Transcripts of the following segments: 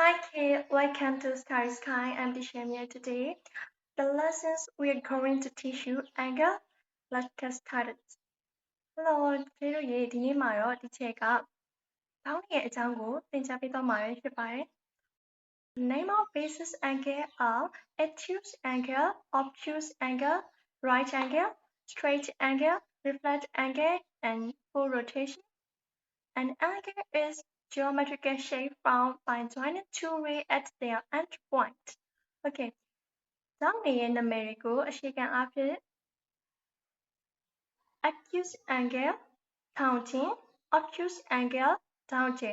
Hi Kate, welcome to Starry Sky. I'm Tishamia today. The lessons we are going to teach you angle. Let's get started. Hello, ကျေးဇူးရေဒီနေ့မှာတော့ဒီချက်ကဘောင်းရဲ့အကြောင်းကိုသင်ကြားပေးသွားမှာဖြစ်ပါတယ်။ Name of basis angle are acute angle, obtuse angle, right angle, straight angle, reflect angle, and full rotation. An angle is geometrical shape found by joining two rays at their endpoint. Okay. ကျောင်းနေရဲ့နာမည်တွေကိုအခြေခံအားဖြင့် acute angle ထောင်ချင်း obtuse angle ထောင်ကျဲ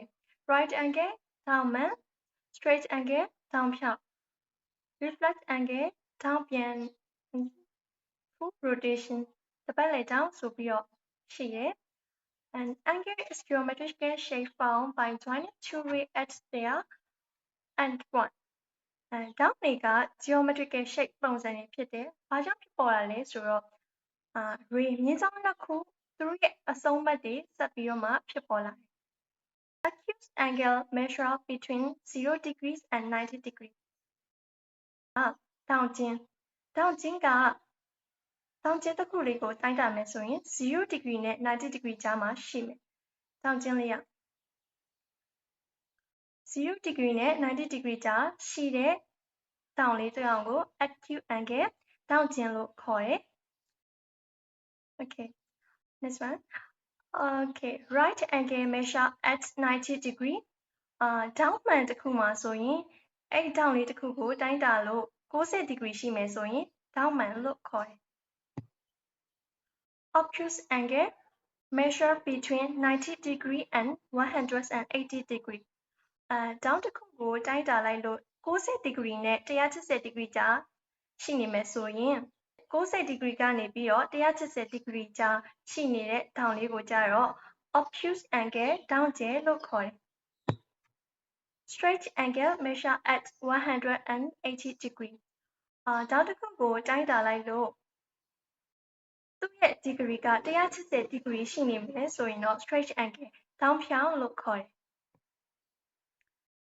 right angle ထောင်မှန် straight angle ထောင်ဖြောင့် reflect angle ထောင်ပြန် full rotation တစ်ပတ်လည်ထောင်ဆိုပြီးတော့ရှိရယ် An angle is geometrical shape found by joining two rays at their endpoint. ကျောင်းတွေက geometrical shape ပုံစံတွေဖြစ်တယ်။ဘာကြောင့်ဖြစ်ပေါ်လာလဲဆိုတော့ray မြင်းကြောင်းနှစ်ခုသူတို့ရဲ့အဆုံးမတွေဆက်ပြီးတော့မှဖြစ်ပေါ်လာတယ်။ Acute angle measure between 0 degrees and 90 degrees. တောင်ကျင်းကတောင်ကျင်းတစ်ခုလေးကိုတိုင်းတာမယ်ဆိုရင်0 degree နဲ့90 degree ကြားမှာရှိမယ်။တောင်ကျင်းလေးက0 degree နဲ့90 degree ကြားရှိတဲ့တောင်လေးတစ်ကောင်ကို acute angle တောင်ကျင်းလို့ခေါ်တယ်။ Okay, next one. Okay, right angle measure at 90 degree. တောင်မှန်တစ်ခုမှာဆိုရင်အဲ့တောင်လေးတစ်ခုကိုတိုင်းတာလို့90 degree ရှိမယ်ဆိုရင်တောင်မှန်လို့ခေါ်တယ်။ Obtuse angle measure between 90 degree and 180 degree. တောင်တစ်ခုကိုတိုင်းတာလိုက်လို့90 degree နဲ့180 degree ကြားရှိနေမယ်ဆိုရင်90 degree ကနေပြီးတော့180 degree ကြားရှိနေတဲ့တောင်လေးကိုကြတော့ obtuse angle တောင်ကျဲလို့ခေါ်တယ်။ Straight angle measure at 180 degree. တောင်တစ်ခုကိုတိုင်းတာလိုက်လို့သူ့ရဲ့ degree က180 degree ရှိနေမယ်ဆိုရင်တော့ straight angle တောင်ဖြောင့်လို့ခေါ်တယ်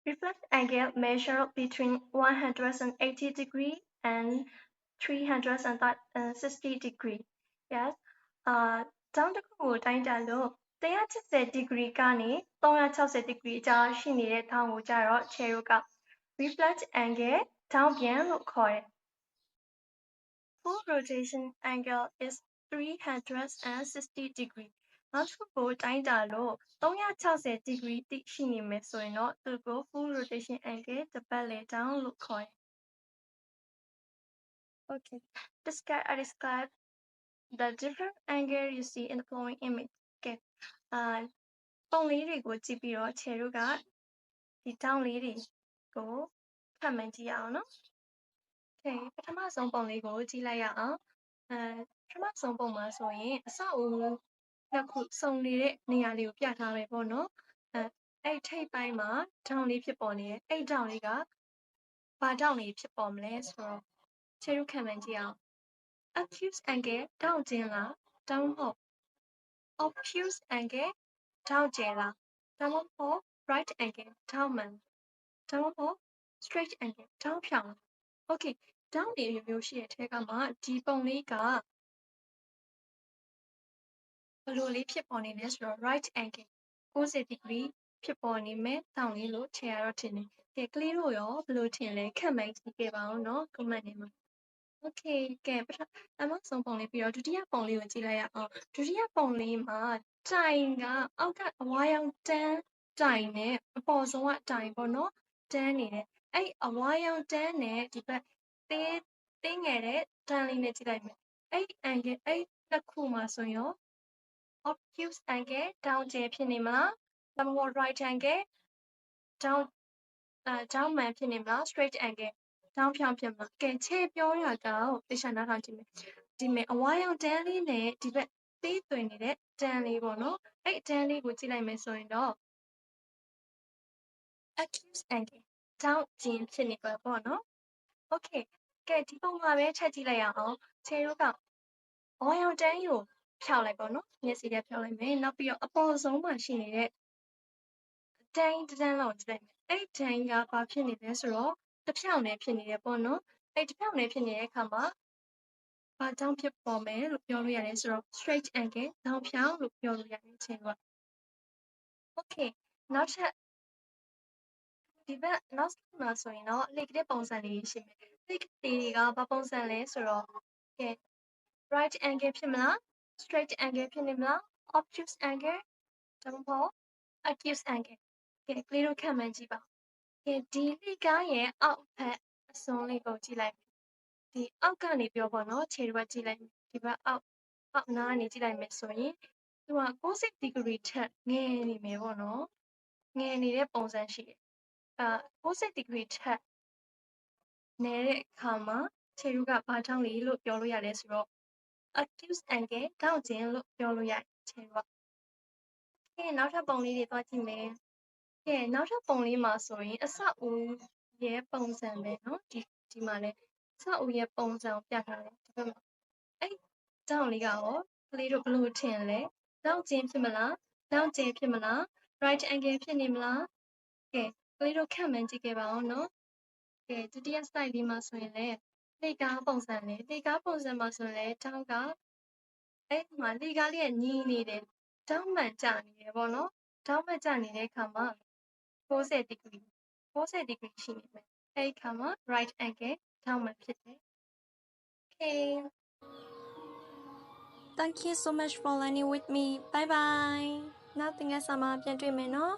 ။ Reflect angle measure between 180 degree and 360 degree. Yes. တောင်တစ်ခုကိုတိုင်းတာလို့180 degree ကနေ360 degree ကြားရှိနေတဲ့တောင်ကိုကြတော့ခြေတို့က reflect angle တောင်ပြန်လို့ခေါ်တယ်။ Full rotation angle is 360 degree. နောက်တစ်ခုကိုတိုင်းတာလို့360 degree တိရှိနေမယ်ဆိုရင်တော့သူကို full rotation angle တစ်ပတ်လည်တောင်လို့ခေါ်တယ်။ Okay, describe the different angle you see in the following image. Okay. ပုံလေးတွေကိုကြည့်ပြီးတော့ခြေတို့ကဒီတောင်လေးတွေကိုဖတ်မှန်ကြည့်ရအောင်နော်။ Okay, ပထမဆုံးပုံလေးကိုကြည့်လိုက်ရအောင်။ပထမဆုံးပုံမှာဆိုရင်အဆောက်အဦနှစ်ခုစုံနေတဲ့နေရာလေးကိုပြထားမယ်ပေါ့နော်။အဲ့ထိပ်ပိုင်းမှာတောင်လေးဖြစ်ပေါ်နေတယ်။အဲ့တောင်လေးကဘာတောင်လေးဖြစ်ပေါ်မလဲဆိုတော့ခြေတို့ခံမှန်ကြည့်အောင်။ Acute angle တောင်ကျင်းလားဒါမှမဟုတ် obtuse angle တောင်ကျဲလားဒါမှမဟုတ် right angle တောင်မှန်ဒါမှမဟုတ် straight angle တောင်ဖြောင့်လား Okay, တောင်တွေမျိုးရှိတဲ့ထဲကမှဒီပုံလေးကဘယ်လိုလေးဖြစ်ပေါ်နေလဲဆိုတော့ right angle 90 degree ဖြစ်ပေါ်နေမယ်တောင်လေးလို့ထင်ရတော့ထင်တယ်။ကဲကလေးတို့ရောဘယ်လိုထင်လဲခန့်မှန်းကြည့်ခဲ့ပါဦးနော် comment ထဲမှာ Okay, ကဲပထမဆုံးပုံလေးပြီးတော့ဒုတိယပုံလေးကိုကြည့်လိုက်ရအောင်။ဒုတိယပုံလေးမှာတိုင်ကအောက်ကအဝါရောင်တန်းတိုင်နဲ့အပေါ်ဆုံးကတိုင်ပေါ့နော်တန်းနေတယ်။အဲ့အဝါရောင်တန်းနဲ့ဒီဘက်သေးငယ်တဲ့တန်းလေးနဲ့ကြည့်လိုက်မယ်။အဲ့ angle အဲ့နှစ်ခုမှာဆိုရင် obtuse angle တောင်ကျဲဖြစ်နေမလားဒါမှမဟုတ် right angle တောင်မှန်ဖြစ်နေမလား straight angle တောင်ဖြောင့်ဖြစ်မလားကဲခြေပြောရတော့သိချာနားထောင်ကြည့်မယ်ဒီမဲ့အဝါရောင်တန်းလေးနဲ့ဒီဘက်သေးသွင်းနေတဲ့တန်းလေးပေါ့နော်အဲ့တန်းလေးကိုကြည့်လိုက်မယ်ဆိုရင်တော့ acute angle တောင်ကျင်းဖြစ်နေပါပေါ့နော် Okay ကဲဒီပုံမှာပဲချက်ကြည့်လိုက်ရအောင်ခြေတို့ကအဝါရောင်တန်းကိုဖြောက်လိုက်ပေါ့နော်မျက်စိထဲဖြောက်လိုက်မယ်နောက်ပြီးတော့အပေါ်ဆုံးမှာရှိနေတဲ့တန်းလောက်ကြည့်လိုက်မယ် အဲ့တန်းကဘာဖြစ်နေလဲဆိုတော့တစ်ဖြောင်နဲ့ဖြစ်နေတယ်ပေါ့နော်အဲ့တစ်ဖြောင်နဲ့ဖြစ်နေတဲ့အခါမှာဘာကြောင့်ဖြစ်ပေါ်မယ်လို့ပြောလို့ရတယ်ဆိုတော့ straight angle တောင်ဖြောင်လို့ပြောလို့ရတယ်အချင်းက okay နောက်ထပ်ဒီဘက်နောက်မှာဆိုရင်တော့လေကတဲ့ပုံစံလေးရှိမယ်လေကတွေကဘာပုံစံလဲဆိုတော့ကဲ right angle ဖြစ်မလား straight angle ဖြစ်နေမလား obtuse angle ဒါမှမဟုတ် acute angle ကဲကလေးတို့ခံမှန်းကြည့်ပါကဲဒီလေကားရဲ့အောက်ဘက်အစွန်းလေးကိုကြည့်လိုက်ဒီအောက်ကနေပြောပေါ့နော်ခြေတစ်ဘက်ကြည့်လိုက်ဒီဘက်အောက်နားကနေကြည့်လိုက်မယ်ဆိုရင်သူက90 degree ထက်ငယ်နေမယ်ပေါ့နော်ငယ်နေတဲ့ပုံစံရှိတယ်90 degree ထက်နေတဲ့အခါမှာခြေရုကဘာကြောင့်လဲလို့ပြောလို့ရတယ်ဆိုတော့ acute angle တောင့်ကျင်လို့ပြောလို့ရတယ်ခြေရုကကဲနောက်ထပ်ပုံလေးတွေသွားကြည့်မယ်ကဲနောက်ထပ်ပုံလေးမှာဆိုရင်အစအဦးရဲ့ပုံစံပဲเนาะဒီမှာလည်းအစအဦးရဲ့ပုံစံကိုပြထားတယ်ဒီဘက်မှာအဲ့တောင့်လေးကရောကလေးတို့ဘယ်လိုထင်လဲတောင့်ကျင်ဖြစ်မလားတောင့်ကျင်ဖြစ်မလား right angle ဖြစ်နေမလားကဲကလေးတို့ခန့်မှန်းကြည့်ခဲ့ပါဦးเนาะကဲဒုတိယ slide လေးမှာဆိုရင်လည်းလေကားပုံစံလေးလေကားပုံစံမှာဆိုရင်လည်းတောင့်ကအဲ့မှာလေကားလေးကညီးနေတယ်တောင့်မှန်ကျနေတယ်ပေါ့နော်တောင့်မှန်ကျနေတဲ့အခါမှာ90 degree ရှိနေမယ်အဲ့ဒီအခါမှာ right angle တောင့်မှန်ဖြစ်တယ် okay thank you so much for learning with me bye bye နောက်သင်ခန်းစာမှာပြန်တွေ့မယ်နော်